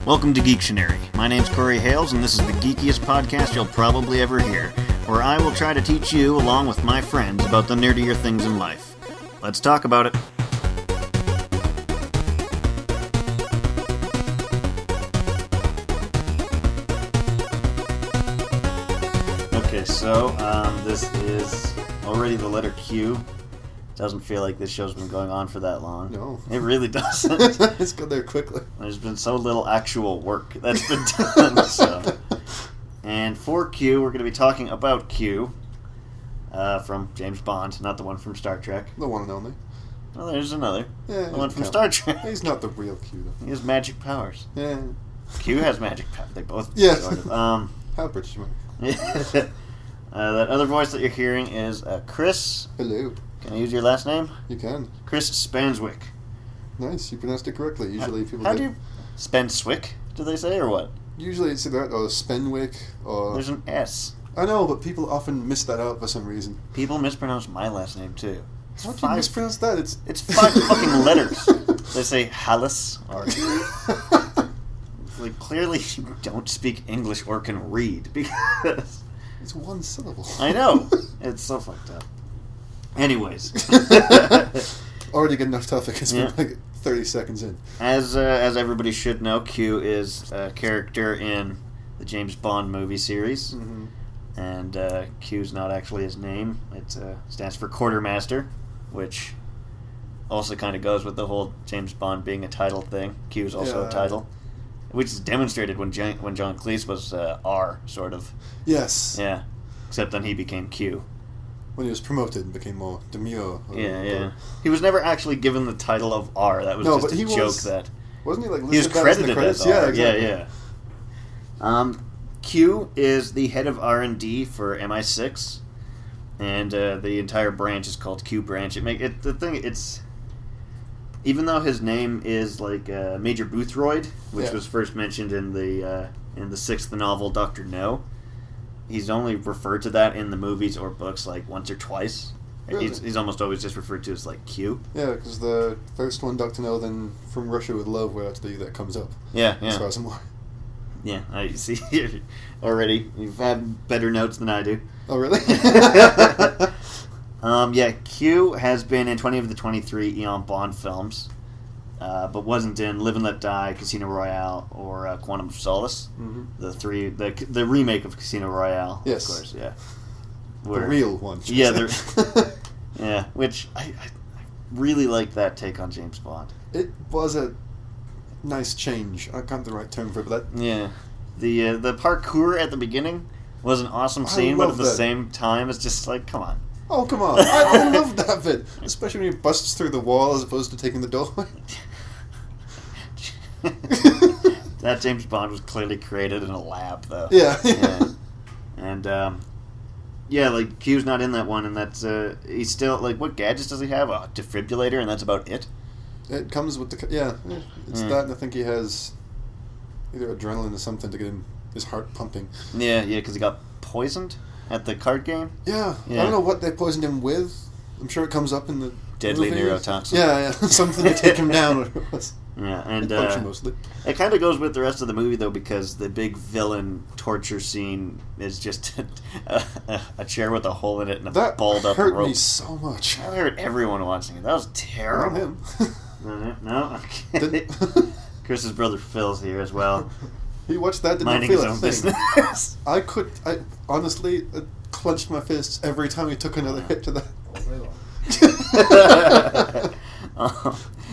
Welcome to Geektionary. My name's Corey Hales, and this is the geekiest podcast you'll probably ever hear, where I will try to teach you, along with my friends, about the nerdier things in life. Let's talk about it. Okay, so this is already the letter Q. Doesn't feel like this show's been going on for that long. No. It really doesn't. It's got there quickly. There's been so little actual work that's been done. So. And for Q, we're going to be talking about Q from James Bond, not the one from Star Trek. The one and only. Well, there's another. Yeah, the one from Star Trek. He's not the real Q, though. He has magic powers. Yeah. Q has magic powers. They both yeah. sort of. How British man. That other voice that you're hearing is Chris. Hello. Can I use your last name? You can. Chris Spanswick. Nice, you pronounced it correctly. Usually people How do you... Spanswick, do they say, or what? Usually it's either that or Spenwick or... There's an S. I know, but people often miss that out for some reason. People mispronounce my last name, too. How do you mispronounce that? It's 5 fucking letters. They say Hallis, or... Like, clearly you don't speak English or can read, because... It's one syllable. I know. It's so fucked up. Anyways. Already good enough topic. It's been like 30 seconds in. As everybody should know, Q is a character in the James Bond movie series. Mm-hmm. And Q's not actually his name. It stands for Quartermaster, which also kind of goes with the whole James Bond being a title thing. Q is also a title. Which is demonstrated when John Cleese was R, sort of. Yes. Yeah. Except then he became Q. When he was promoted and became more demure. Yeah. He was never actually given the title of R. That was just a joke that... Wasn't he like he was credited as R. Yeah, exactly. Yeah. Q is the head of R&D for MI6. And the entire branch is called Q Branch. It's... Even though his name is like Major Boothroyd, which was first mentioned in the sixth novel, Dr. No, he's only referred to that in the movies or books like once or twice. Really? He's almost always just referred to as like Q. Yeah, because the first one, Dr. No, then From Russia with Love, where that's that comes up. Yeah. As far as I'm aware. Yeah, I see. Already, you've had better notes than I do. Oh, really? Q has been in 20 of the 23 Eon Bond films, but wasn't in Live and Let Die, Casino Royale, or Quantum of Solace. Mm-hmm. The remake of Casino Royale, yes. Of course, yeah. The real one. Yeah, yeah, which I really like that take on James Bond. It was a nice change. I can't have the right term for it, but that... Yeah. The parkour at the beginning was an awesome scene, but at the same time, it's just like, come on. Oh, come on. I love that bit. Especially when he busts through the wall as opposed to taking the doorway. That James Bond was clearly created in a lab, though. Yeah. And, like, Q's not in that one, and that's, he's still, like, what gadgets does he have? A defibrillator, and that's about it? It comes with the... Yeah. It's that, and I think he has either adrenaline or something to get his heart pumping. Yeah, because he got poisoned at the card game? Yeah. I don't know what they poisoned him with. I'm sure it comes up in the deadly movie. neurotoxin. Yeah. Something to take him down. Whatever it was. Yeah, and mostly. It kind of goes with the rest of the movie, though, because the big villain torture scene is just a chair with a hole in it and a balled-up rope. That hurt me so much. That hurt everyone watching it. That was terrible. Not him. No? Okay. Chris's brother Phil's here as well. He watched that, did minding not feel his a own thing. business. I honestly clenched my fists every time he took another hit to that.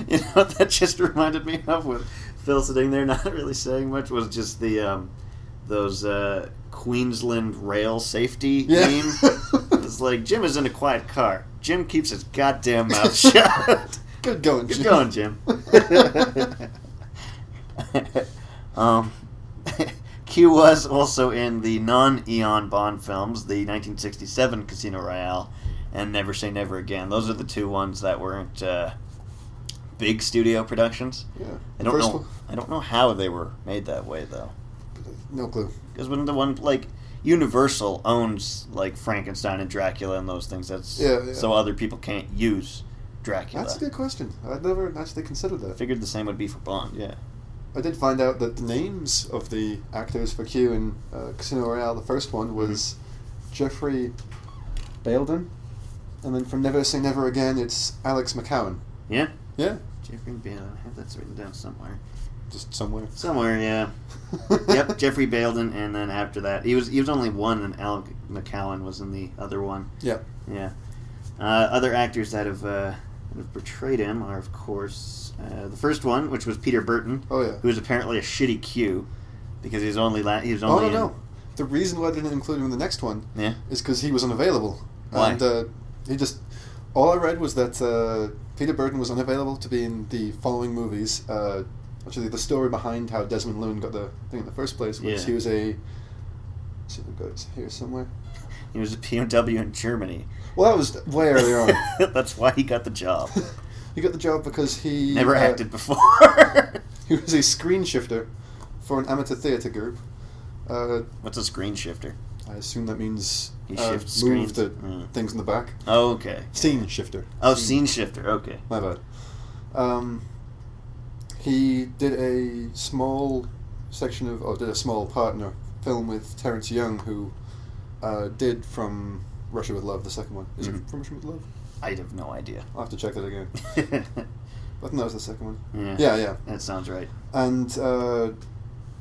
You know what that just reminded me of, with Phil sitting there not really saying much, was just the those Queensland rail safety meme. It's like, Jim is in a quiet car. Jim keeps his goddamn mouth shut. Good going, Jim. Good going, Jim. Q was also in the non-Eon Bond films, the 1967 Casino Royale and Never Say Never Again. Those are the two ones that weren't big studio productions. Yeah. I don't know how they were made that way, though. No clue. Because when the one, like, Universal owns, like, Frankenstein and Dracula and those things, so other people can't use Dracula. That's a good question. I'd never actually considered that. I figured the same would be for Bond, yeah. I did find out that the names of the actors for Q in Casino Royale, the first one, was Jeffrey Baildon, and then from Never Say Never Again, it's Alex McCowan. Yeah? Yeah. Jeffrey Baildon. I have that written down somewhere. Just somewhere. Somewhere, yeah. Yep, Jeffrey Baildon, and then after that, he was only one, and Alex McCowan was in the other one. Yeah. Yeah. Other actors that have portrayed him are, of course, the first one, which was Peter Burton. Oh yeah. Who was apparently a shitty Q, because he was only no. The reason why I didn't include him in the next one is because he was unavailable. Why? And he just... All I read was that Peter Burton was unavailable to be in the following movies. Actually, the story behind how Desmond Llewellyn got the thing in the first place was he was a... Let's see if I've got it here somewhere. He was a POW in Germany. Well, that was way earlier on. That's why he got the job. He got the job because he... Never acted before. He was a screen shifter for an amateur theatre group. What's a screen shifter? I assume that means he shifts move screens. the things in the back. Oh, okay. Scene shifter. Oh, scene shifter. Okay. My bad. He did a small section of, did a small part in a film with Terence Young, who did From Russia with Love, the second one. Is it From Russia with Love? I have no idea. I'll have to check that again. I think that was the second one. Yeah. Yeah. That sounds right. And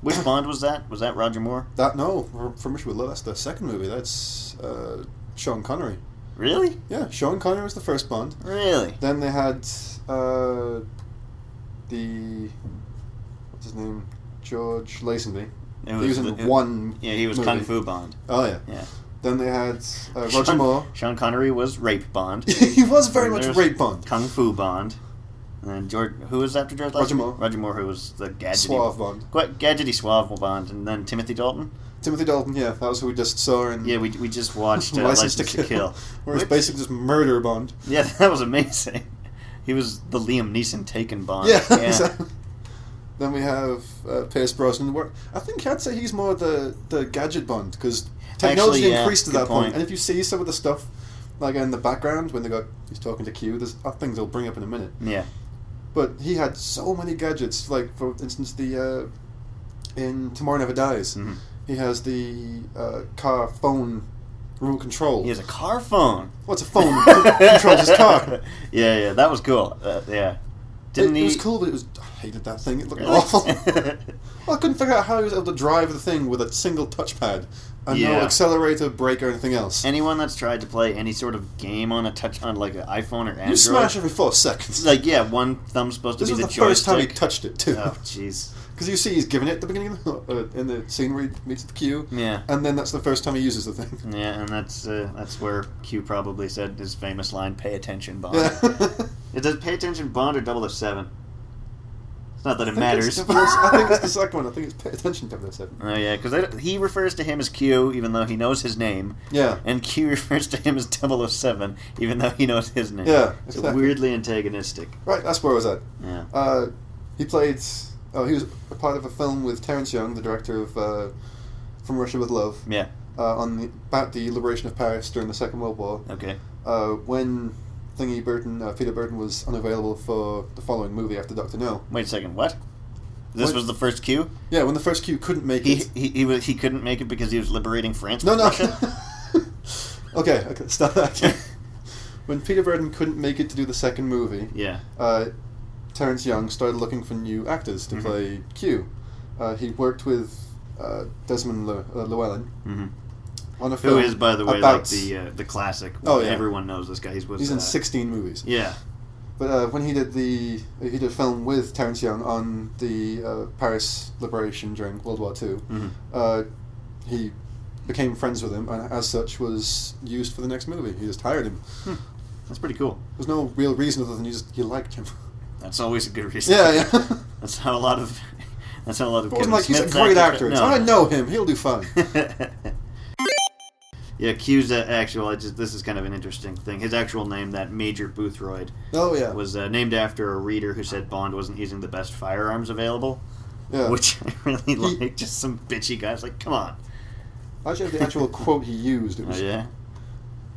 which Bond was that? Was that Roger Moore? From Russia with Love. That's the second movie. That's Sean Connery. Really? Yeah, Sean Connery was the first Bond. Really? Then they had what's his name? George Lazenby. He was in one. Yeah, he was movie. Kung Fu Bond. Oh yeah. Yeah. Then they had Roger Moore. Sean Connery was Rape Bond. He was very much Rape Bond. Kung Fu Bond. And then who was after George Lazenby? Roger Moore. Roger Moore, who was the gadgety Suave Bond. Gadgety suave Bond, and then Timothy Dalton. Timothy Dalton, yeah, that was who we just saw in. Yeah, we just watched License to Kill. Where it's basically just murder Bond. Yeah, that was amazing. He was the Liam Neeson Taken Bond. Yeah. Exactly. Then we have Pierce Brosnan. I think I'd say he's more the gadget Bond, because technology increased to that point. And if you see some of the stuff, like in the background when he's talking to Q, there's things I'll bring up in a minute. Yeah. But he had so many gadgets. Like for instance, in Tomorrow Never Dies, he has the car phone remote control. He has a car phone. What's a phone? Controls his car. Yeah, that was cool. Yeah. It was cool, but I hated that thing. It looked awful. Well, I couldn't figure out how he was able to drive the thing with a single touchpad and no accelerator, brake, or anything else. Anyone that's tried to play any sort of game on like an iPhone or Android, you smash every 4 seconds. Like one thumb's supposed to be the joystick. This was the first time he touched it too. Oh, jeez. Because you see, he's giving it at the beginning in the scene where he meets the Q. Yeah. And then that's the first time he uses the thing. Yeah, and that's where Q probably said his famous line, "Pay attention, Bond." Yeah. Is it "Pay attention, Bond" or 007? It's not that it matters. I think it's the second one. I think it's "Pay attention, 007." Oh yeah, because he refers to him as Q, even though he knows his name. Yeah. And Q refers to him as 007, even though he knows his name. Yeah, exactly. So weirdly antagonistic. Right, that's where I was at. Yeah. He played. He was a part of a film with Terence Young, the director of From Russia with Love. Yeah. About the liberation of Paris during the Second World War. Okay. When Peter Burton was unavailable for the following movie after Dr. No. Wait a second, what? This was the first Q? Yeah, when the first Q couldn't make it. He couldn't make it because he was liberating France from Russia? Okay, stop that. When Peter Burton couldn't make it to do the second movie, Terence Young started looking for new actors to play Q. He worked with Desmond Llewellyn on a film. Who is, by the way, like the classic. Oh, yeah. Everyone knows this guy. He's in 16 movies. Yeah. But when he did a film with Terence Young on the Paris liberation during World War II, he became friends with him, and as such was used for the next movie. He just hired him. That's pretty cool. There's no real reason other than you liked him. That's always a good reason. Yeah. That's how a lot of. It wasn't like he's a great actor. No. I know him. He'll do fine. Yeah, Q's actual. This is kind of an interesting thing. His actual name, that Major Boothroyd. Oh yeah. Was named after a reader who said Bond wasn't using the best firearms available. Yeah. Which I really like. Just some bitchy guys. Like, come on. I actually have the actual quote he used. It was, oh yeah.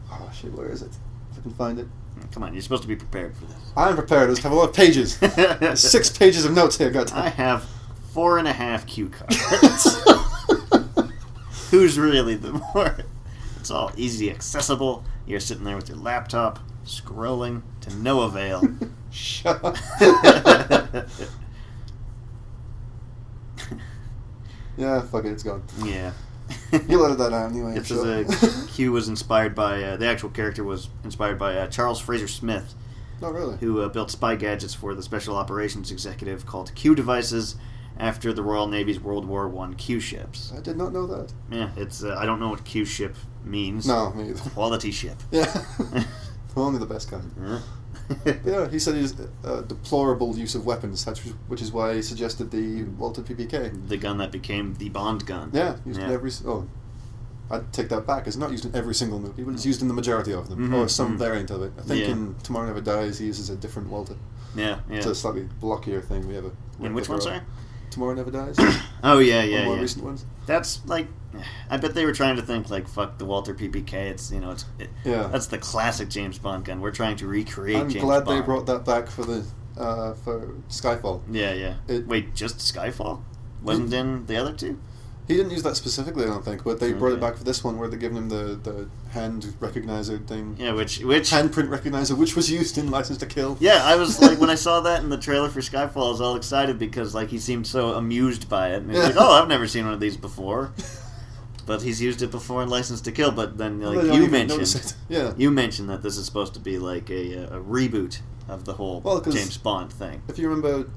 Oh shit! Where is it? If I can find it. Come on, you're supposed to be prepared for this. I'm prepared. I just have a lot of pages. 6 pages of notes here. Got time. I have 4.5 cue cards. Who's really the more... It's all easy accessible. You're sitting there with your laptop, scrolling to no avail. Shut up. Yeah, fuck it, it's gone. Yeah. You'll edit that out anyway. Q was inspired by... the actual character was inspired by Charles Fraser Smith. Oh, really? Who built spy gadgets for the Special Operations Executive called Q devices after the Royal Navy's World War I Q ships. I did not know that. Yeah, it's... I don't know what Q ship means. No, me either. Quality ship. Yeah. Only the best kind. Yeah. Yeah, he said he's deplorable use of weapons, which is why he suggested the Walter PPK. The gun that became the Bond gun. Yeah, used in every... Oh, I'd take that back. It's not used in every single movie, but it's used in the majority of them, or some variant of it. I think in Tomorrow Never Dies he uses a different Walter. Yeah. It's a slightly blockier thing. We have a... In which one, sorry? Tomorrow Never Dies. Oh, yeah. More recent ones. That's like... I bet they were trying to think, like, fuck the Walter PPK. It's, that's the classic James Bond gun. We're trying to recreate James Bond. I'm glad they brought that back for the for Skyfall. Yeah. Wait, just Skyfall? Wasn't in the other two? He didn't use that specifically, I don't think, but they brought it back for this one where they're giving him the hand recognizer thing. Yeah, which handprint recognizer, which was used in License to Kill. Yeah, I was like, when I saw that in the trailer for Skyfall, I was all excited because like he seemed so amused by it. And he was like, oh, I've never seen one of these before. But he's used it before in License to Kill. But then, like you mentioned, you mentioned that this is supposed to be like a reboot of the whole James Bond thing. If you remember,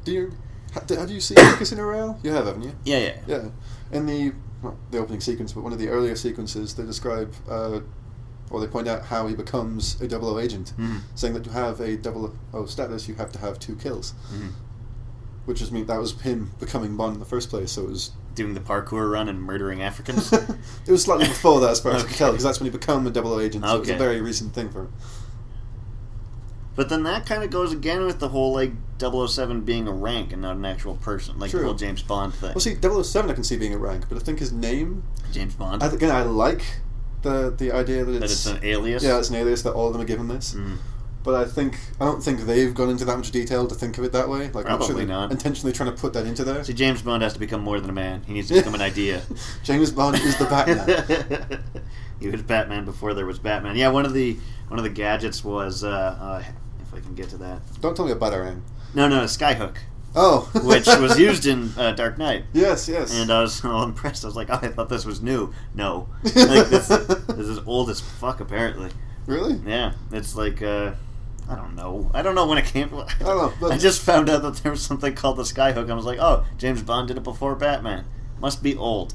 have you seen Casino Royale? You have, haven't you? Yeah. In the opening sequence, but one of the earlier sequences, they describe or they point out how he becomes a 00 agent, saying that to have a 00 status, you have to have 2 kills. Which was that was him becoming Bond in the first place. So it was doing the parkour run and murdering Africans. It was slightly before that, as far as I can tell, because that's when he became a 00 agent. So it was a very recent thing for him. But then that kind of goes again with the whole, like, 007 being a rank and not an actual person. Like the whole James Bond thing. Well, see, 007 I can see being a rank, but I think his name... James Bond? Again, I like the idea that it's... That it's an alias? Yeah, it's an alias that all of them are given this. But I don't think they've gone into that much detail to think of it that way. Like, Probably I'm sure not. Intentionally trying to put that into there. See, James Bond has to become more than a man. He needs to become an idea. James Bond is the Batman. He was Batman before there was Batman. Yeah, one of the gadgets was... if I can get to that. Don't tell me a Batarang. No, Skyhook. Oh. Which was used in Dark Knight. Yes. And I was all impressed. I was like, oh, I thought this was new. No. Like, this is old as fuck, apparently. Really? Yeah. It's like, I don't know. I don't know when it came. I don't know. But I just found out that there was something called the Skyhook. I was like, oh, James Bond did it before Batman. Must be old.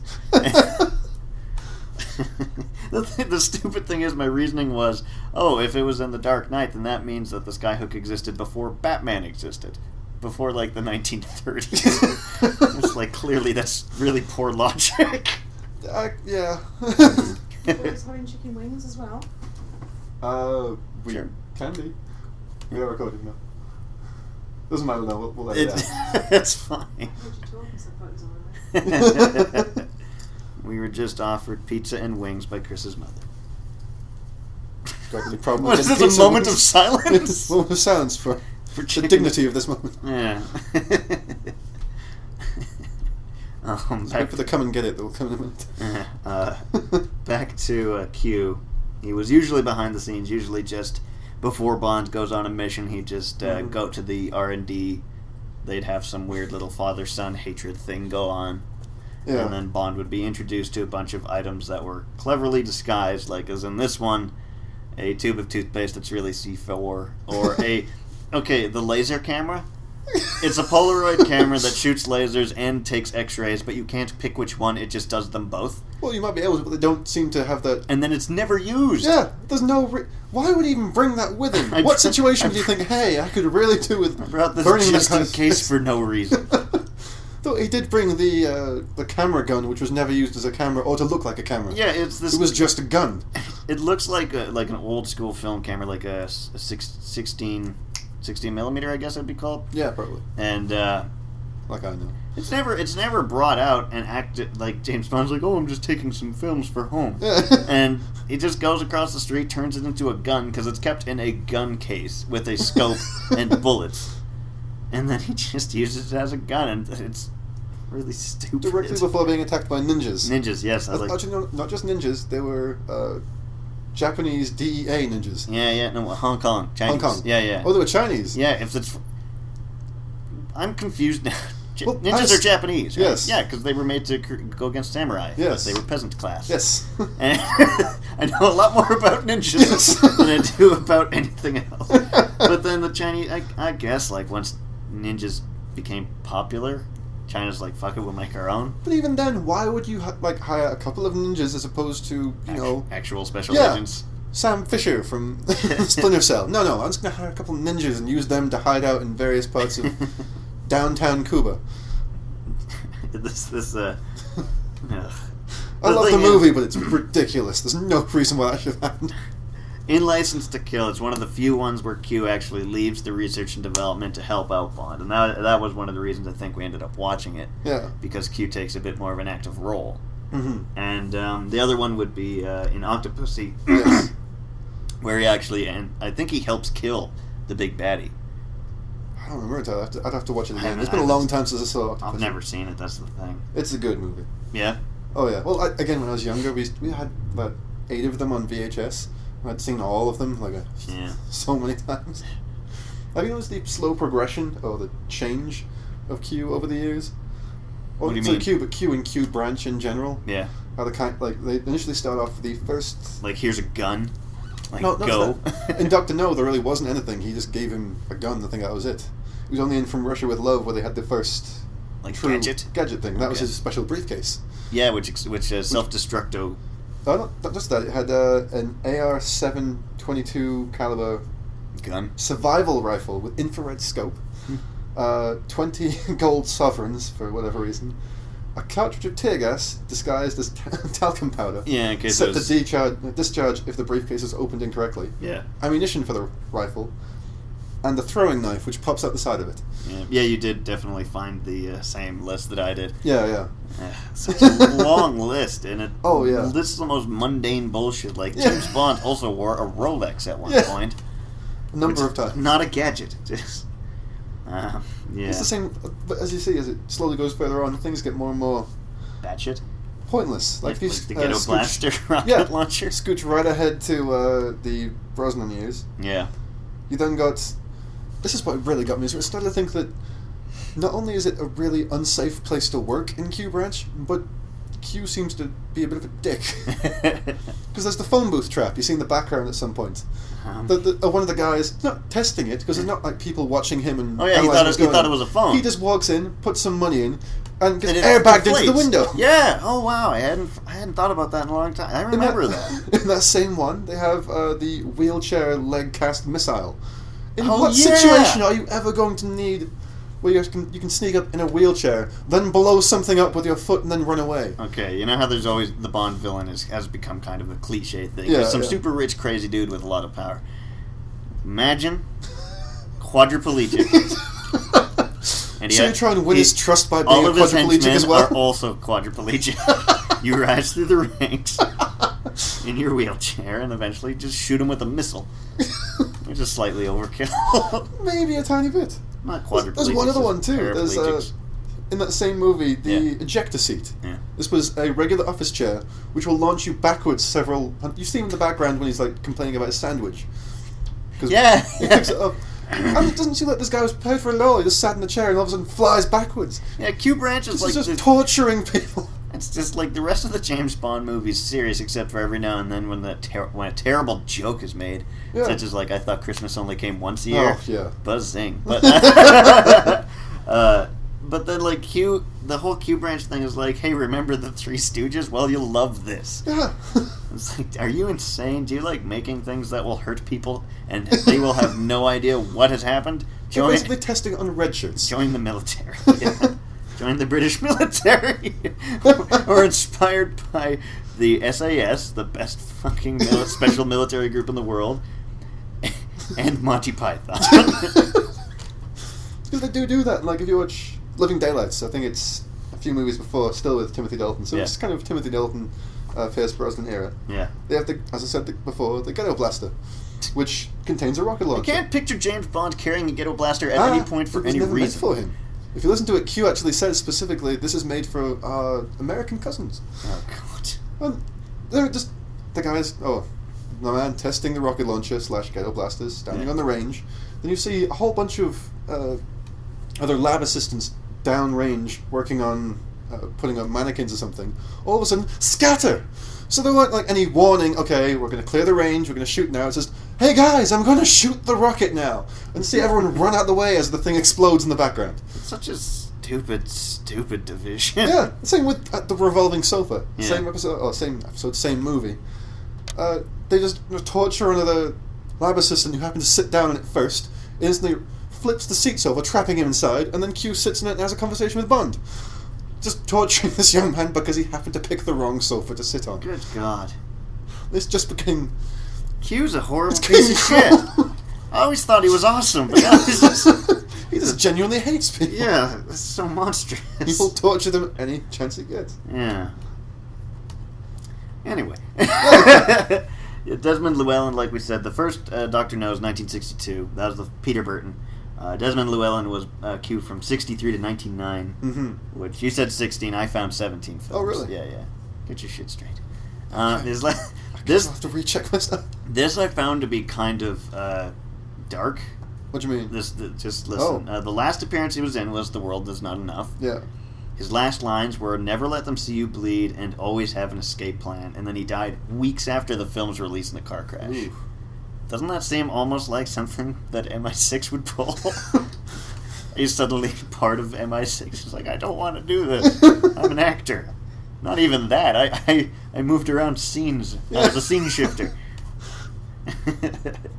The stupid thing is, my reasoning was, oh, if it was in the Dark Knight, then that means that the Skyhook existed before Batman existed. Before, like, the 1930s. It's like, clearly that's really poor logic. Yeah. Is having chicken wings as well? We sure. Can be. We are recording now. Doesn't matter though, we'll let it out. It's fine. What you talking so I thought it was on. We were just offered pizza and wings by Chris's mother. Got any problem what with is this, a moment of silence? A moment of silence for the dignity of this moment. Yeah. Back for the come and get it, they'll come in a minute. Back to Q. He was usually behind the scenes, usually just before Bond goes on a mission, he'd just go to the R&D. They'd have some weird little father-son hatred thing go on. Yeah. And then Bond would be introduced to a bunch of items that were cleverly disguised, like as in this one, a tube of toothpaste that's really C4, or the laser camera. It's a Polaroid camera that shoots lasers and takes X-rays, but you can't pick which one, it just does them both. Well, you might be able to, but they don't seem to have that... And then it's never used. Yeah, there's no... Why would he even bring that with him? What situation do you think, hey, I could really do with burning just that in case for no reason. Though he did bring the camera gun, which was never used as a camera, or to look like a camera. Yeah, it's this... It was just a gun. It looks like an old-school film camera, like a 16 millimeter, I guess it'd be called. Yeah, probably. And like I know, it's never brought out and acted like James Bond's like, oh, I'm just taking some films for home, and he just goes across the street, turns it into a gun because it's kept in a gun case with a scope and bullets, and then he just uses it as a gun, and it's really stupid. Directly before being attacked by ninjas. Ninjas, yes. Actually, no, not just ninjas. They were Japanese DEA ninjas. Yeah. No, Hong Kong. Chinese. Hong Kong. Yeah. Oh, they were Chinese. Yeah, if it's... I'm confused now. Well, ninjas are Japanese, right? Yes. Yeah, because they were made to go against samurai. Yes. But they were peasant class. Yes. And I know a lot more about ninjas than I do about anything else. But then the Chinese, I guess, like, once ninjas became popular, China's like, fuck it, we'll make our own. But even then, why would you hire a couple of ninjas as opposed to, actual special agents? Sam Fisher from Splinter Cell. No, I'm just going to hire a couple of ninjas and use them to hide out in various parts of downtown Cuba. I love the movie, but it's ridiculous. There's no reason why that should have happened. In License to Kill, it's one of the few ones where Q actually leaves the research and development to help out Bond, and that was one of the reasons I think we ended up watching it. Yeah. Because Q takes a bit more of an active role. Mm-hmm. And the other one would be in Octopussy, where he actually, and I think he helps kill the big baddie. I don't remember it. I'd have to watch it again. It's been a long time since I saw it. I've never seen it, that's the thing. It's a good movie. Yeah? Oh, yeah. Well, again, when I was younger, we had about 8 of them on VHS. I'd seen all of them so many times. Have you noticed the slow progression or the change of Q over the years? What do you mean? Q, but Q and Q branch in general. Yeah. How they initially start off with the first... Like, here's a gun. Like, no, go. In Dr. No, there really wasn't anything. He just gave him a gun. I think that was it. He was only in From Russia with Love where they had the first... Like, true gadget thing. That was his special briefcase. Yeah, which self-destructo... Not just that. It had an AR-722 caliber gun survival rifle with infrared scope, 20 gold sovereigns for whatever reason, a cartridge of tear gas disguised as talcum powder. Yeah, in case set to discharge if the briefcase is opened incorrectly. Yeah. Ammunition for the rifle, and the throwing knife, which pops out the side of it. Yeah, you did definitely find the same list that I did. Yeah. Such a long list, and it. Oh yeah. This is the most mundane bullshit. Like James Bond also wore a Rolex at one point. A number of times. Not a gadget. Just. Yeah. It's the same, but as you see, as it slowly goes further on, things get more and more. Batshit. Pointless. Like these the Ghetto Blaster rocket launcher. Scooch right ahead to the Brosnan years. Yeah. You then got. This is what really got me. So I started to think that not only is it a really unsafe place to work in Q Branch, but Q seems to be a bit of a dick. Because there's the phone booth trap you see in the background at some point. One of the guys not testing it because there's not like people watching him and. Oh yeah, he thought it was a phone. He just walks in, puts some money in, and gets airbagged into the window. Yeah. Oh wow, I hadn't thought about that in a long time. I remember that. In that same one, they have the wheelchair leg cast missile. In what situation are you ever going to need where you can sneak up in a wheelchair, then blow something up with your foot and then run away? Okay, you know how there's always the Bond villain has become kind of a cliche thing. Yeah, Some super rich, crazy dude with a lot of power. Imagine quadriplegic. And so you try and win his trust by being all of his quadriplegic as well? Are also quadriplegic. You rise through the ranks in your wheelchair and eventually just shoot him with a missile. Which is slightly overkill. Maybe a tiny bit. Not quadriplegic. There's one other one too. There's in that same movie, the ejector seat. Yeah. This was a regular office chair, which will launch you backwards several. You see him in the background when he's like complaining about his sandwich. He picks it up. And it doesn't seem like this guy was paid for a law. He just sat in the chair and all of a sudden flies backwards. Yeah, Q Branch is this is just torturing people. It's just like the rest of the James Bond movies, serious except for every now and then when when a terrible joke is made, such as like I thought Christmas only came once a year. Oh yeah, buzzing. But but then like the whole Q Branch thing is like, hey, remember the Three Stooges? Well, you'll love this. Yeah. It's like, are you insane? Do you like making things that will hurt people and they will have no idea what has happened? They're basically testing on red shirts. Join the military. Yeah. Join the British military. Or inspired by the SAS, the best fucking special military group in the world, and Monty Python. Because they do that. Like if you watch Living Daylights, I think it's a few movies before, still with Timothy Dalton. So it's kind of Timothy Dalton, Pierce Brosnan era. Yeah. They have as I said before, the Ghetto Blaster, which contains a rocket launcher. I can't picture James Bond carrying a Ghetto Blaster at any point for any reason. Meant for him. If you listen to it, Q actually says specifically, this is made for American cousins. Oh, God. And they're just the guys, the man testing the rocket launcher / ghetto blasters, standing on the range. Then you see a whole bunch of other lab assistants downrange working on putting up mannequins or something. All of a sudden, scatter! So there weren't like any warning, okay, we're going to clear the range, we're going to shoot now. It's just, hey guys, I'm going to shoot the rocket now! And see everyone run out the way as the thing explodes in the background. It's such a stupid division. Yeah, same with the revolving sofa. Yeah. Same episode, same movie. They just torture another lab assistant who happened to sit down on it first, instantly flips the seats over, trapping him inside, and then Q sits in it and has a conversation with Bond. Just torturing this young man because he happened to pick the wrong sofa to sit on. Good God. This just became... Q's a horrible piece of shit. I always thought he was awesome, but now he's just... He just genuinely hates people. Yeah, it's so monstrous. People torture them any chance he gets. Yeah. Anyway. Yeah, Desmond Llewellyn, like we said, the first Doctor No is 1962. That was the Peter Burton. Desmond Llewellyn was Q from 63 to 1909, which you said 16. I found 17 films. Oh, really? Yeah. Get your shit straight. Okay. This I'll have to recheck my stuff. This I found to be kind of dark. What do you mean? Just listen. Oh. The last appearance he was in was "The World Is Not Enough." Yeah. His last lines were "Never let them see you bleed and always have an escape plan." And then he died weeks after the film's release in a car crash. Ooh. Doesn't that seem almost like something that MI6 would pull? He's suddenly part of MI6. He's like, I don't want to do this. I'm an actor. Not even that. I moved around scenes. I was a scene shifter.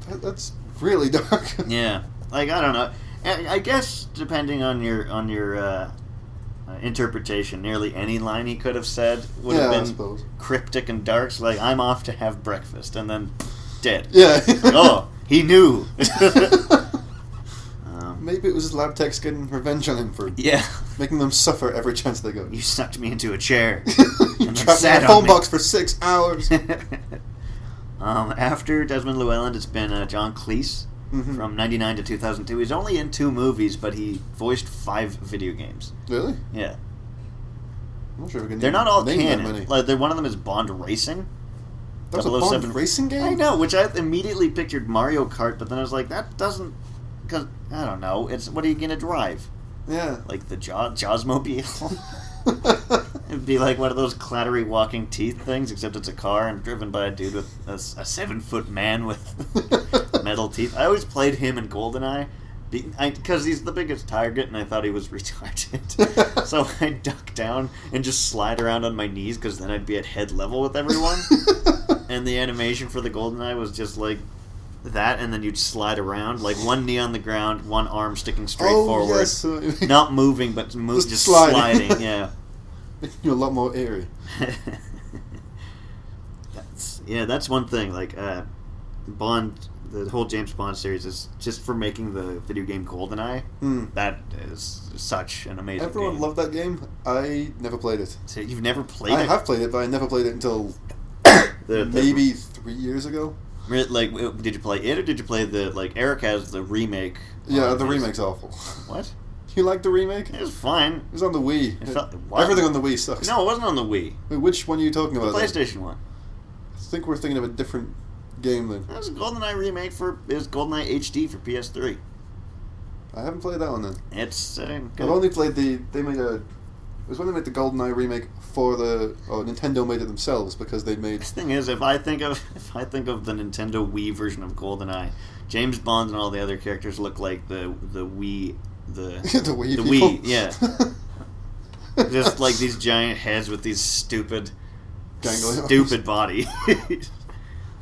That's really dark. Yeah. Like, I don't know. I guess, depending on your interpretation, nearly any line he could have said would have been cryptic and dark. So, like, I'm off to have breakfast, and then dead. Yeah. Oh, he knew. Maybe it was his lab techs getting revenge on him for making them suffer every chance they got. You sucked me into a chair. You trapped me in a phone box for 6 hours. After Desmond Llewellyn, it's been John Cleese from 99 to 2002. He's only in 2 movies, but he voiced 5 video games. Really? Yeah. I'm not sure we can They're not all name canon. that many. Like, one of them is Bond Racing. That was a Bond racing game? I know, which I immediately pictured Mario Kart, but then I was like, that doesn't... Because, I don't know, it's what are you going to drive? Yeah. Like the Jaws-mobile? It'd be like one of those clattery walking teeth things, except it's a car and driven by a dude with a 7-foot man with metal teeth. I always played him in GoldenEye because he's the biggest target, and I thought he was retarded. So I'd duck down and just slide around on my knees, because then I'd be at head level with everyone. And the animation for the GoldenEye was just like that, and then you'd slide around, like one knee on the ground, one arm sticking straight forward. Yes. Not moving, but just sliding. Yeah. Making you a lot more airy. That's one thing. Like Bond, the whole James Bond series is just for making the video game GoldenEye. That is such an amazing Everyone game. loved that game. I never played it. So you've never played it? I have played it, but I never played it until maybe 3 years ago. Like, did you play it, or did you play Eric has the remake? Yeah, the remake's awful. What? You like the remake? It was fine. It was on the Wii. What? Everything on the Wii sucks. No, it wasn't on the Wii. Wait, which one are you talking about? The PlayStation one. I think we're thinking of a different game then. That was a GoldenEye remake it was GoldenEye HD for PS3. I haven't played that one then. It's I've only played it was when they made the GoldenEye remake for Nintendo made it themselves, because they made... The thing is, if I think of the Nintendo Wii version of GoldenEye, James Bond and all the other characters look like the Wii... The Wii, yeah. Just like these giant heads with these stupid body. I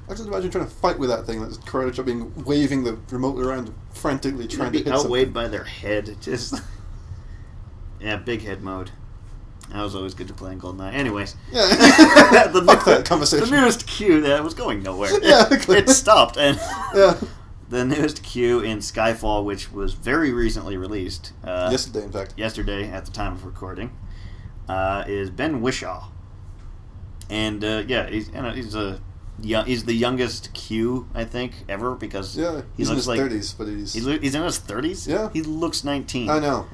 just imagine trying to fight with that thing, that's Karate Chop being waving the remote around frantically, trying to hit something. Outweighed by their head. Just big head mode. That was always good to play in GoldenEye. Anyways. Yeah. Fuck that conversation. The newest Q that was going nowhere. Yeah, it stopped. And yeah. The newest Q in Skyfall, which was very recently released. Yesterday, in fact. Yesterday, at the time of recording, is Ben Whishaw. And he's the youngest Q, I think, ever, because he's in his 30s, but he's in his 30s. Yeah, he looks 19. I know.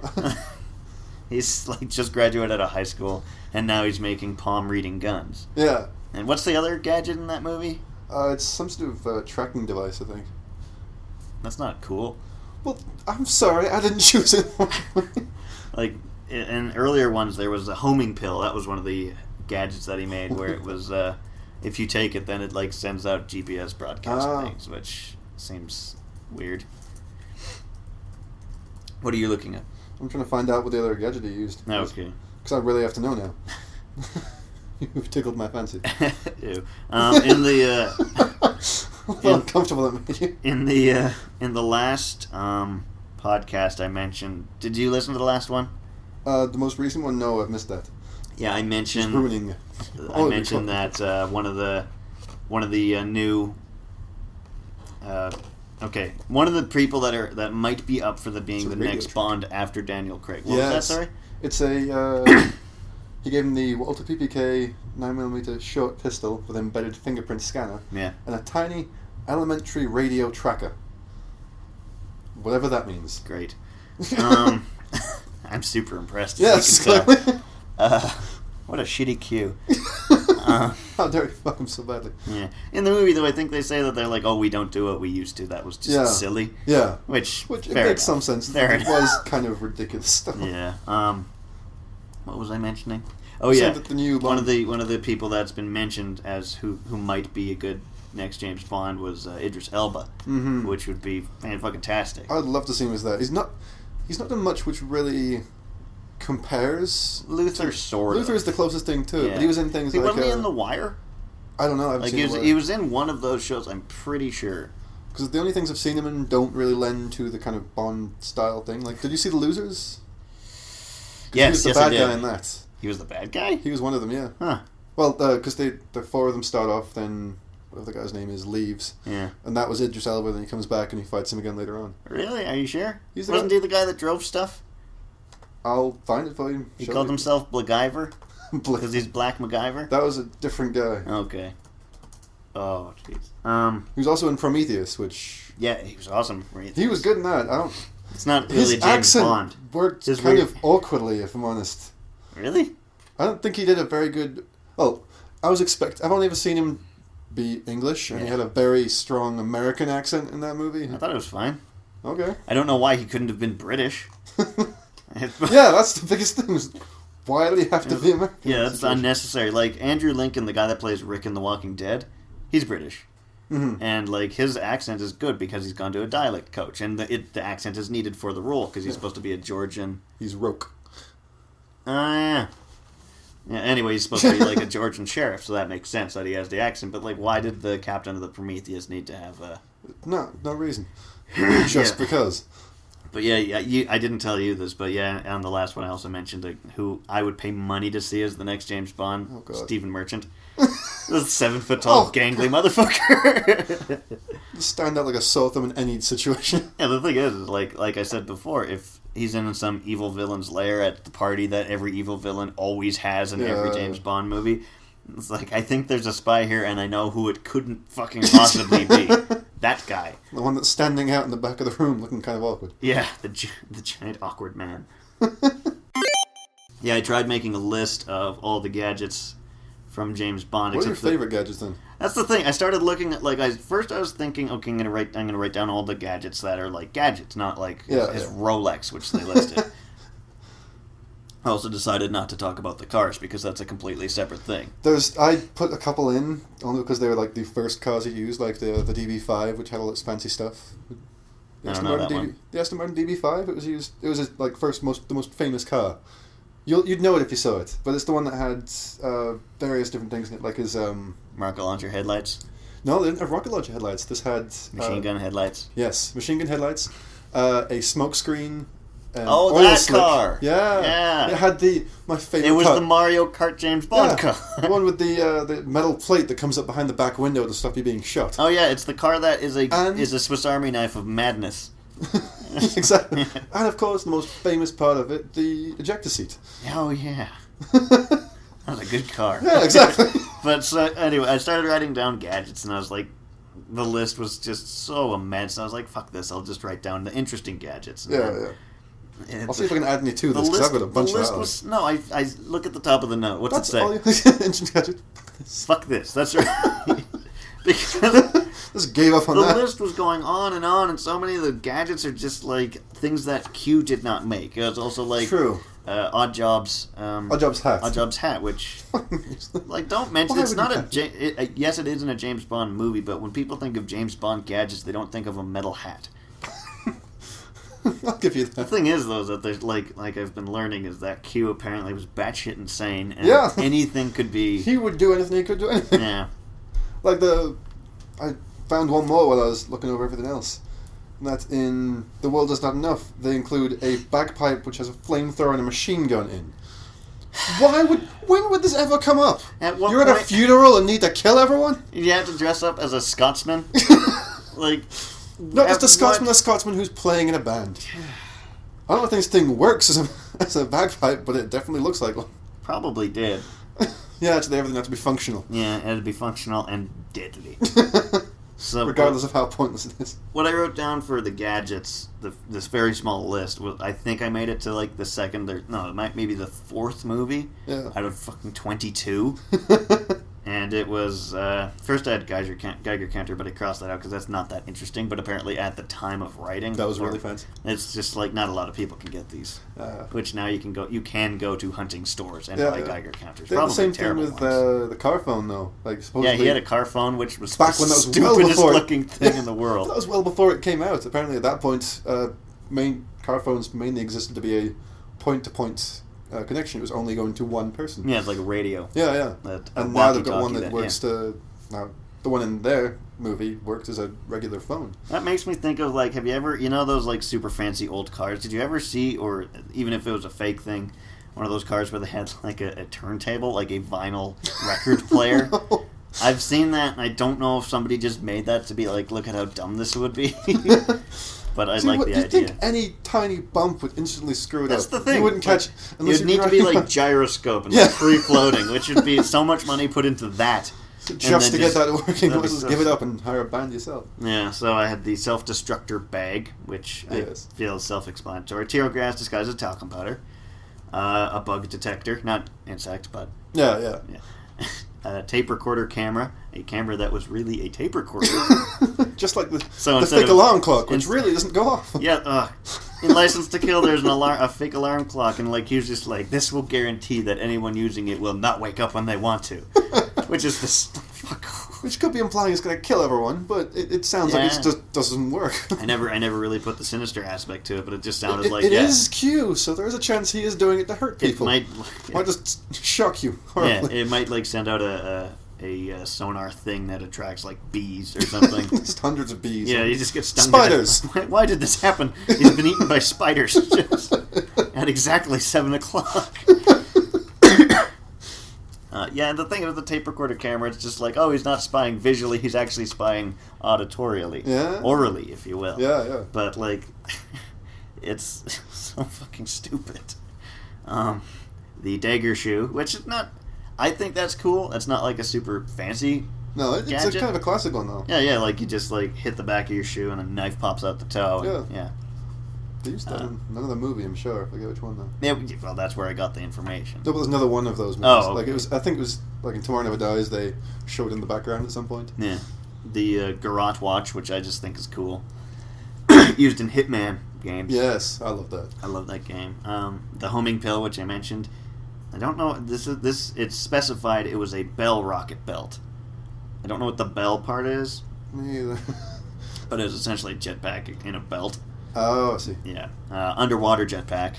He's like just graduated out of high school, and now he's making palm-reading guns. Yeah. And what's the other gadget in that movie? It's some sort of tracking device, I think. That's not cool. Well, I'm sorry, I didn't choose it. Like, in earlier ones, there was a homing pill. That was one of the gadgets that he made, where it was, if you take it, then it, like, sends out GPS broadcast things, which seems weird. What are you looking at? I'm trying to find out what the other gadget he used. Okay. Because I really have to know now. You've tickled my fancy. Ew. In the how uncomfortable that made you. In the last podcast I mentioned, did you listen to the last one? The most recent one, no, I've missed that. Yeah, I mentioned. It's ruining. I mentioned that one of the new. Okay, one of the people that might be up for being the next Bond after Daniel Craig. What was that? Sorry. It's a. He gave him the Walter PPK 9mm short pistol with embedded fingerprint scanner. Yeah. And a tiny elementary radio tracker. Whatever that means. Great. I'm super impressed. Yes. What a shitty cue. How dare you fuck him so badly? Yeah. In the movie, though, I think they say that they're like, "Oh, we don't do what we used to. That was just silly." Yeah. Which it makes some sense. It was kind of ridiculous stuff. Yeah. What was I mentioning? Oh yeah, that the new one of the people that's been mentioned as who might be a good next James Bond was Idris Elba, which would be fantastic. I'd love to see him as that. He's not done much which really compares. Luther is the closest thing to it, but he was in things like. Wasn't he in The Wire? I don't know. I've seen The Wire. He was in one of those shows. I'm pretty sure. Because the only things I've seen him in don't really lend to the kind of Bond style thing. Like, did you see The Losers? Yes, he was the bad guy in that. He was the bad guy? He was one of them, yeah. Huh. Well, because the four of them start off, then whatever the guy's name is leaves. Yeah. And that was Idris Elba, then he comes back and he fights him again later on. Really? Are you sure? Wasn't he the guy that drove stuff? I'll find it for you. He called himself Blackyver? Because he's Black MacGyver? That was a different guy. Okay. Oh, jeez. He was also in Prometheus, which... Yeah, he was awesome. He was good in that. It's not really His James Bond. Accent worked kind of awkwardly, if I'm honest. Really? I don't think he did a very good... Well, I've only ever seen him be English, and he had a very strong American accent in that movie. I thought it was fine. Okay. I don't know why he couldn't have been British. Yeah, that's the biggest thing. Why do you have to be American? Yeah, that's unnecessary. Like, Andrew Lincoln, the guy that plays Rick in The Walking Dead, he's British. Mm-hmm. And, like, his accent is good because he's gone to a dialect coach. And the accent is needed for the role because he's supposed to be a Georgian... He's Roke. Yeah. Yeah, anyway, he's supposed to be, like, a Georgian sheriff, so that makes sense that he has the accent. But, like, why did the captain of the Prometheus need to have a... No reason. Just because. But yeah, I didn't tell you this, but yeah, on the last one I also mentioned who I would pay money to see as the next James Bond, Stephen Merchant. The 7-foot-tall, gangly motherfucker. Stand out like a sore thumb in any situation. Yeah, the thing is like I said before, if he's in some evil villain's lair at the party that every evil villain always has in every James Bond movie, it's like, I think there's a spy here, and I know who it couldn't fucking possibly be. That guy. The one that's standing out in the back of the room looking kind of awkward. Yeah, the giant awkward man. Yeah, I tried making a list of all the gadgets from James Bond. What are your favorite gadgets then? That's the thing. I started looking at, like, first I was thinking, okay, I'm gonna write down all the gadgets that are like gadgets, not like his Rolex, which they listed. I also decided not to talk about the cars because that's a completely separate thing. I put a couple in only because they were like the first cars he used, like the DB5, which had all its fancy stuff. I don't know that one. The Aston Martin DB5. It was used. It was his, like, the most famous car. You'd know it if you saw it, but it's the one that had various different things in it, like his rocket launcher headlights. No, they didn't have rocket launcher headlights. This had machine gun headlights. Yes, machine gun headlights. A smoke screen. That slick. car. Yeah. It had my favorite. It was the Mario Kart James Bond car. The one with the metal plate that comes up behind the back window to stop you being shot. Oh yeah, it's the car that is a Swiss Army knife of madness. Exactly. And of course, the most famous part of it, the ejector seat. Oh yeah. That was a good car. Yeah, exactly. But so, anyway, I started writing down gadgets, and I was like, the list was just so immense. And I was like, fuck this, I'll just write down the interesting gadgets. And I'll see if I can add any to this, because I've got a bunch of ours. No, I look at the top of the note. What's it say? All Ancient Gadget. Fuck this. That's right. Because just gave up on that. The list was going on, and so many of the gadgets are just like things that Q did not make. It was also like True. Odd Jobs hat. Odd Jobs hat, which like don't mention. It's not yes, it isn't a James Bond movie, but when people think of James Bond gadgets, they don't think of a metal hat. I'll give you that. The thing is, though, is that there's like I've been learning is that Q apparently was batshit insane, and anything could be. He would do anything. He could do anything. Yeah. Like I found one more while I was looking over everything else. And that's in The World Is Not Enough. They include a bagpipe which has a flamethrower and a machine gun in. When would this ever come up? You're at a funeral and need to kill everyone? You have to dress up as a Scotsman? Like... Not just a Scotsman who's playing in a band. I don't know if this thing works as a bagpipe, but it definitely looks like one. Probably did. Yeah, actually everything had to be functional. Yeah, it had to be functional and deadly. So, regardless of how pointless it is. What I wrote down for the gadgets, this very small list, I think I made it to like the second, maybe the fourth movie out of fucking 22. And it was, first I had Geiger counter, but I crossed that out because that's not that interesting. But apparently at the time of writing... That was really fancy. It's just like not a lot of people can get these. Which now you can go to hunting stores and buy Geiger counters. They had the same thing with the car phone, though. Like, supposedly, he had a car phone, which was back the when that was stupidest looking thing in the world. That was well before it came out. Apparently at that point, car phones mainly existed to be a point-to-point... connection. It was only going to one person. Yeah, it's like a radio. Yeah. And now they've got one that works to... Now, the one in their movie worked as a regular phone. That makes me think of, like, have you ever... You know those, like, super fancy old cars? Did you ever see, or even if it was a fake thing, one of those cars where they had, like, a turntable, like a vinyl record player? No. I've seen that, and I don't know if somebody just made that to be like, look at how dumb this would be. But I like the idea. Do you think any tiny bump would instantly screw it up? That's the thing. You wouldn't catch... It would need to be like gyroscope and like free-floating, which would be so much money put into that. Just to get that working, just give it up and hire a band yourself. Yeah, so I had the self-destructor bag, which I feel is self-explanatory. Tear gas disguised as talcum powder. A bug detector, not insect, but... Yeah. A tape recorder camera, a camera that was really a tape recorder. Just like the fake alarm clock, which really doesn't go off. Yeah, in License to Kill, there's a fake alarm clock, and like he was just like, this will guarantee that anyone using it will not wake up when they want to. Which is this... Fuck off. Which could be implying it's going to kill everyone, but it sounds like it just doesn't work. I never really put the sinister aspect to it, but it just sounded like... It is Q, so there is a chance he is doing it to hurt people. It might just shock you horribly. Yeah, it might like send out a sonar thing that attracts like bees or something. Just hundreds of bees. Yeah, you just get stung. Spiders! Why did this happen? He's been eaten by spiders just at exactly 7 o'clock. And the thing with the tape recorder camera, it's just like, he's not spying visually, he's actually spying auditorially. Yeah. Orally, if you will. Yeah. But, like, it's so fucking stupid. The dagger shoe, which is not... I think that's cool. It's not, like, a super fancy it's gadget. kind of a classic one, though. Yeah, like, you just, like, hit the back of your shoe and a knife pops out the toe. Yeah. They used that in another movie, I'm sure. I forget which one, though. Yeah, well, that's where I got the information. There was another one of those movies. Oh, okay. I think it was, like, in Tomorrow Never Dies, they showed in the background at some point. Yeah. The Garrote watch, which I just think is cool. Used in Hitman games. Yes, I love that. I love that game. The homing pill, which I mentioned. I don't know, it's specified it was a bell rocket belt. I don't know what the bell part is. Me either. But it was essentially a jetpack in a belt. Oh, I see. Yeah. Underwater jetpack,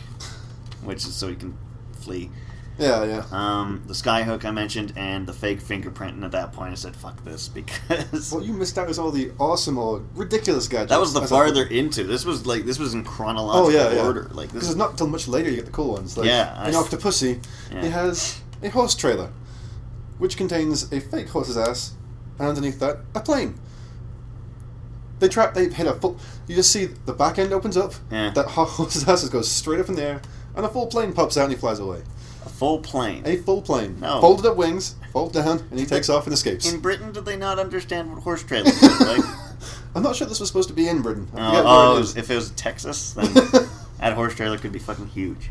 which is so you can flee. Yeah. The skyhook I mentioned, and the fake fingerprint, and at that point I said, fuck this, because... What you missed out is all the awesome or ridiculous gadgets. That was the farther into. This was in chronological order. Like, because it's not until much later you get the cool ones. Like, in Octopussy, he has a horse trailer, which contains a fake horse's ass, and underneath that, a plane. They hit a full... You just see the back end opens up, that horse's ass goes straight up in the air, and a full plane pops out and he flies away. A full plane? A full plane. No. Folded up wings, fold down, and he takes off and escapes. In Britain, did they not understand what horse trailers were like? I'm not sure this was supposed to be in Britain. If it was Texas, then... That horse trailer could be fucking huge.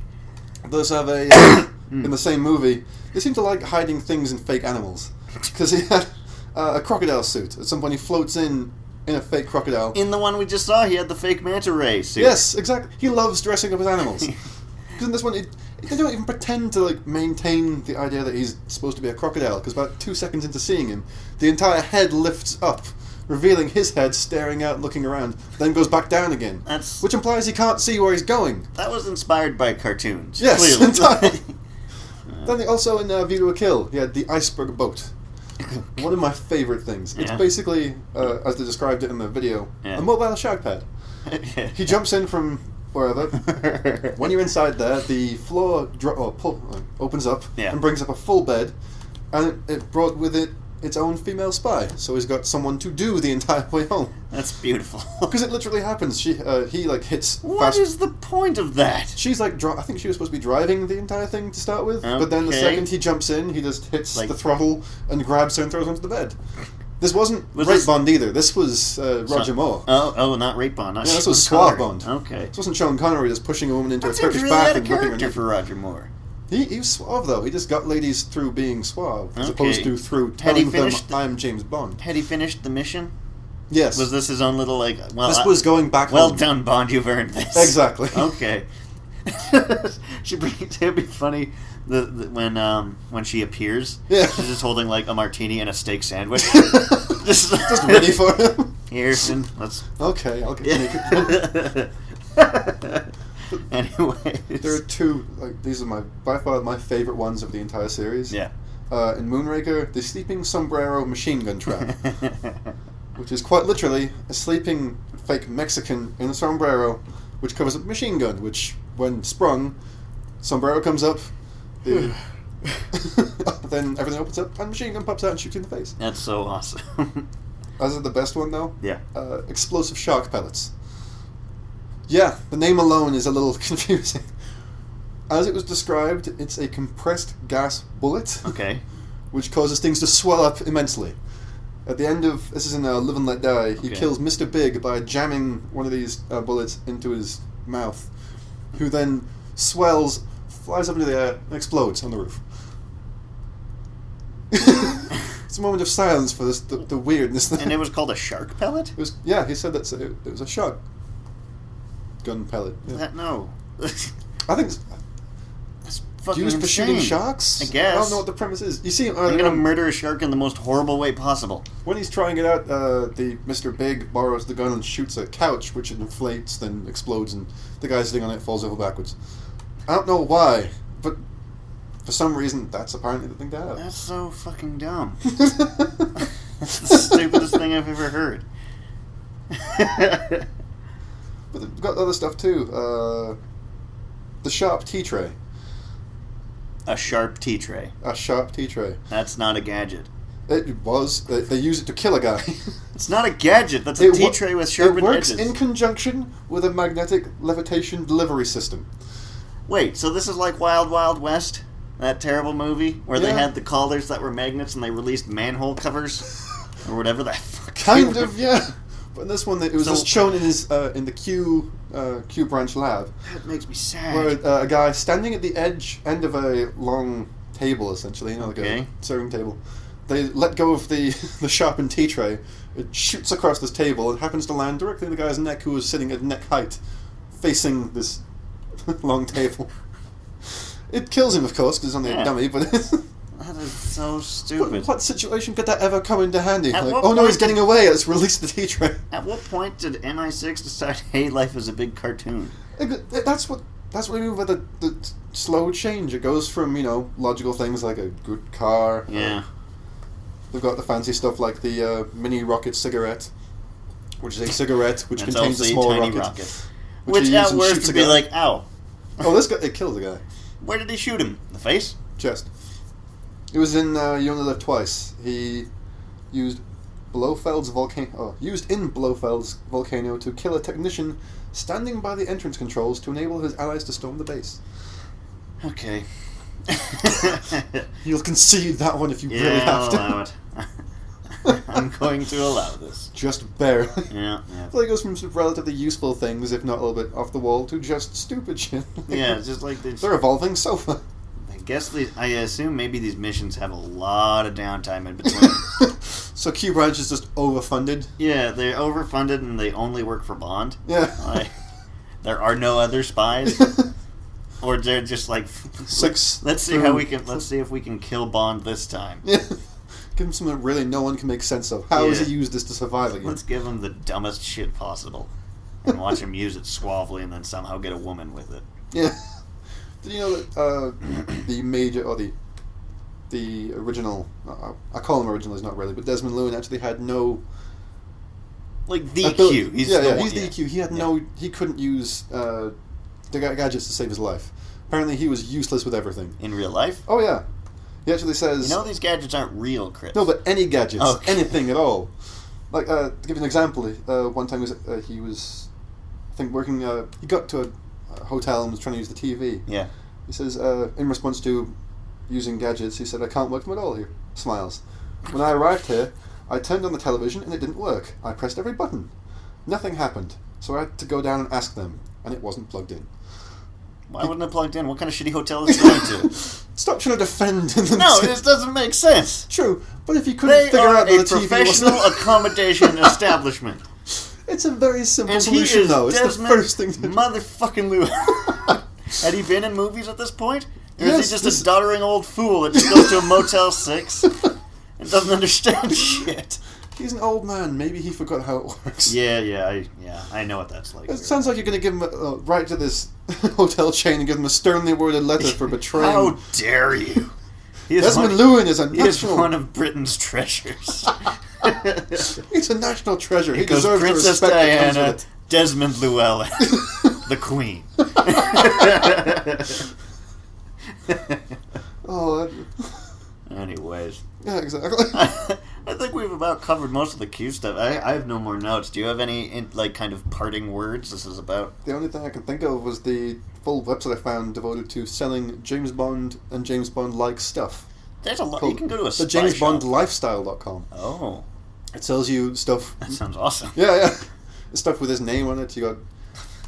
Those have a in the same movie. They seem to like hiding things in fake animals because he had a crocodile suit. At some point, he floats in a fake crocodile. In the one we just saw, he had the fake manta ray suit. Yes, exactly. He loves dressing up as animals. Because in this one, they don't even pretend to like maintain the idea that he's supposed to be a crocodile. Because about 2 seconds into seeing him, the entire head lifts up, revealing his head staring out, looking around, then goes back down again. Which implies he can't see where he's going. That was inspired by cartoons. Yes, clearly. entirely. Then they also in View to a Kill, he had the iceberg boat. One of my favourite things. It's basically, as they described it in the video, a mobile shark pad. He jumps in from wherever. When you're inside there, the floor opens up and brings up a full bed, and it brought with it its own female spy. So he's got someone to do the entire way home. That's beautiful. Because it literally happens. He like hits. What is the point of that? She's like, I think she was supposed to be driving the entire thing to start with, but then the second he jumps in, he just hits the throttle and grabs her and throws her onto the bed. This wasn't Rape Bond either. This was Roger Moore. Oh, not Rape Bond. Not this was Suave Bond. Okay. This wasn't Sean Connery just pushing a woman into a Turkish really bath out of and ripping her character naked. for Roger Moore. He was suave though. He just got ladies through being suave, as opposed to through telling them I'm James Bond. Had he finished the mission? Yes. Was this his own little this was going back well home. done, Bond, you've earned this. Exactly. Okay. It'd be funny when she appears. Yeah. She's just holding like a martini and a steak sandwich. just ready for him. Here, let's. Okay, I'll get naked. Anyway, there are two. These are by far my favorite ones of the entire series. Yeah. In Moonraker, the sleeping sombrero machine gun trap, which is quite literally a sleeping fake Mexican in a sombrero, which covers a machine gun. Which, when sprung, sombrero comes up, then everything opens up, and machine gun pops out and shoots you in the face. That's so awesome. As is the best one though. Yeah. Explosive shark pellets. Yeah, the name alone is a little confusing. As it was described, it's a compressed gas bullet. Okay. Which causes things to swell up immensely. At the end of, this is in Live and Let Die, he kills Mr. Big by jamming one of these bullets into his mouth, who then swells, flies up into the air, and explodes on the roof. It's a moment of silence for this, the weirdness. And it was called a shark pellet? He said that it was a shark gun pellet. Yeah. No. I think that's fucking used for insane. shooting sharks? I guess. I don't know what the premise is. You see him I'm going to murder a shark in the most horrible way possible. When he's trying it out, the Mr. Big borrows the gun and shoots a couch, which inflates, then explodes, and the guy sitting on it falls over backwards. I don't know why, but for some reason, that's apparently the thing to have. That's so fucking dumb. That's the stupidest thing I've ever heard. But they've got other stuff too. The sharp tea tray. A sharp tea tray. A sharp tea tray. That's not a gadget. It was. They use it to kill a guy. It's not a gadget. That's a tea tray with sharpened edges. It works in conjunction with a magnetic levitation delivery system. Wait, so this is like Wild Wild West? That terrible movie where they had the collars that were magnets and they released manhole covers? Or whatever that fuck. Kind of, yeah. But in this one, it was just shown in his in the Q branch lab. That makes me sad. Where a guy standing at the end of a long table, essentially, like a serving table. They let go of the sharpened tea tray. It shoots across this table and happens to land directly in the guy's neck, who was sitting at neck height, facing this long table. It kills him, of course, because he's only a dummy, but... That is so stupid. What situation could that ever come into handy? No, he's getting away, let's release the tea tray. At what point did MI6 decide, hey, life is a big cartoon? That's what we mean by the slow change. It goes from, logical things like a good car. Yeah. They've got the fancy stuff like the mini rocket cigarette, which is a cigarette which contains a small rocket. Which at worst would be like, ow. Oh, this guy, it kills a guy. Where did he shoot him? The face? Chest. It was in You Only Live Twice. He used Blofeld's volcano to kill a technician standing by the entrance controls to enable his allies to storm the base. Okay. You'll concede that one if you really have to. I'll allow it. I'm going to allow this. Just barely. Yeah. So it goes from some relatively useful things, if not a little bit off the wall, to just stupid shit. Yeah, it's just like the revolving sofa. I assume maybe these missions have a lot of downtime in between. So Q Branch is just overfunded? Yeah, they're overfunded and they only work for Bond. Yeah. There are no other spies. Or they're just like, let's see if we can kill Bond this time. Yeah. Give him something really no one can make sense of. How has he used this to survive again? Let's give him the dumbest shit possible. And watch him use it suavely and then somehow get a woman with it. Yeah. Did you know that the major, or the original, I call him original, he's not really, but Desmond Llewellyn actually had no... Like the EQ. He's the EQ. He had he couldn't use the gadgets to save his life. Apparently he was useless with everything. In real life? Oh yeah. He actually says... You know these gadgets aren't real, Chris. No, but any gadgets. Anything at all. Like, to give you an example, one time he was, I think, working... he got to a hotel and was trying to use the TV. Yeah. He says, in response to using gadgets, he said, I can't work them at all here. Smiles. When I arrived here, I turned on the television and it didn't work. I pressed every button. Nothing happened. So I had to go down and ask them, and it wasn't plugged in. Why wasn't it plugged in? What kind of shitty hotel is it going to? Stop trying to defend. No, this doesn't make sense. True, but if you couldn't figure out that the TV professional accommodation establishment. It's a very simple solution, though. It's the first thing. Motherfucking Lou. Had he been in movies at this point? Or is he just a doddering old fool that just goes to a Motel 6 and doesn't understand shit? He's an old man. Maybe he forgot how it works. Yeah, I know what that's like. It sounds like you're going to give him a right to this hotel chain and give him a sternly worded letter for betraying. How dare you? Desmond Llewellyn is a national... He is one of Britain's treasures. He's a national treasure. He deserves Princess the respect Diana, that comes with it. Desmond Llewellyn, the Queen. Anyways. Yeah, exactly. I think we've about covered most of the Q stuff. I have no more notes. Do you have any kind of parting words this is about? The only thing I can think of was the full website I found devoted to selling James Bond and James Bond-like stuff. There's a lot. You can go to a the JamesBondLifestyle.com. Oh. It sells you stuff. That sounds awesome. Yeah. Stuff with his name on it. You got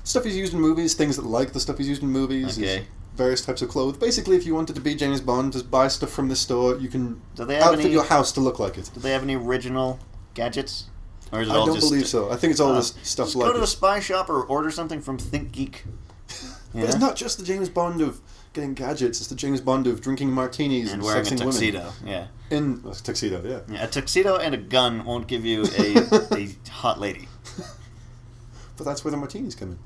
stuff he's used in movies, things that like the stuff he's used in movies. Okay. Various types of clothes. Basically, if you wanted to be James Bond, just buy stuff from this store. You can outfit your house to look like it. Do they have any original gadgets? Or is it I don't believe so. I think it's all this stuff just like go to a spy shop or order something from ThinkGeek. But it's not just the James Bond of getting gadgets. It's the James Bond of drinking martinis and wearing sexing a tuxedo. Women. Yeah. In a tuxedo, yeah. A tuxedo and a gun won't give you a hot lady. But that's where the martinis come in.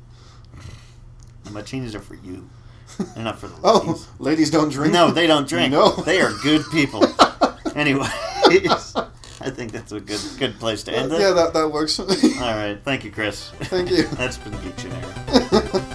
The martinis are for you. They're not for the ladies. Oh, ladies don't drink? No, they don't drink. No. They are good people. Anyways, I think that's a good place to end it. Yeah, that works for me. All right. Thank you, Chris. Thank you. That's been Geektionary.